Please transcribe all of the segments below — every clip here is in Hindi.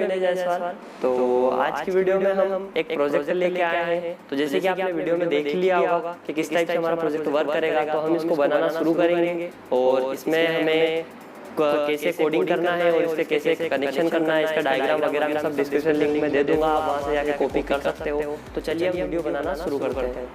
विनय जायसवाल। तो आज की वीडियो में हम एक प्रोजेक्ट लेके आए हैं। तो जैसे कि आपने वीडियो में देख लिया होगा कि किस टाइप से हमारा प्रोजेक्ट वर्क करेगा, तो हम इसको बनाना शुरू करेंगे और इसमें हमें कैसे कोडिंग करना है और इससे कैसे कनेक्शन करना है, इसका डायग्राम वगैरह मैं सब डिस्क्रिप्शन लिंक में दे दूंगा, आप वहाँ से जाके कॉपी कर सकते हो। तो चलिए हम वीडियो बनाना शुरू करते हैं।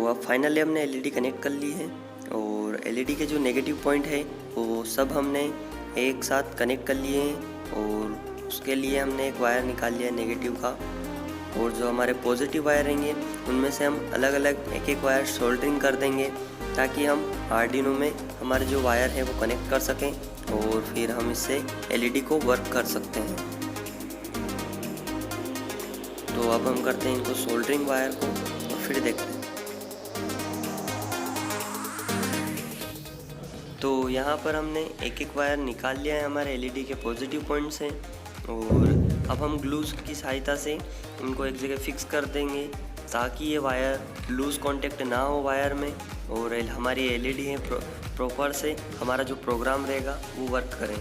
अब फाइनली हमने एलईडी कनेक्ट कर ली है और एलईडी के जो नेगेटिव पॉइंट है वो सब हमने एक साथ कनेक्ट कर लिए हैं और उसके लिए हमने एक वायर निकाल लिया है नेगेटिव का, और जो हमारे पॉजिटिव वायर रहेंगे उनमें से हम अलग अलग एक एक वायर सोल्डरिंग कर देंगे ताकि हम आर्डिनो में हमारे जो वायर है वो कनेक्ट कर सकें और फिर हम इससे एलईडी को वर्क कर सकते हैं। तो अब हम करते हैं इनको सोल्डरिंग वायर को और फिर देखते हैं। तो यहाँ पर हमने एक एक वायर निकाल लिया है हमारे एलईडी के पॉजिटिव पॉइंट से, और अब हम ग्लूज की सहायता से इनको एक जगह फिक्स कर देंगे ताकि ये वायर लूज़ कांटेक्ट ना हो वायर में और हमारी एलईडी है प्रॉपर से हमारा जो प्रोग्राम रहेगा वो वर्क करें।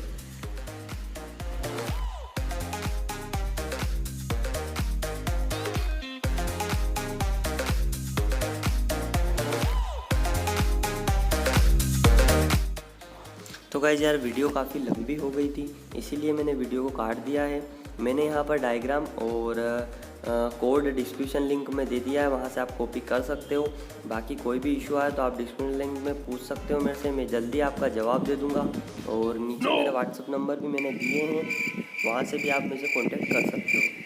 गाइस यार वीडियो काफ़ी लंबी हो गई थी, इसीलिए मैंने वीडियो को काट दिया है। मैंने यहाँ पर डायग्राम और कोड डिस्क्रिप्शन लिंक में दे दिया है, वहाँ से आप कॉपी कर सकते हो। बाकी कोई भी इशू आए तो आप डिस्क्रिप्शन लिंक में पूछ सकते हो मेरे से, मैं जल्दी आपका जवाब दे दूँगा। और नीचे मेरा व्हाट्सअप नंबर भी मैंने दिए हैं, वहाँ से भी आप मुझसे कॉन्टेक्ट कर सकते हो।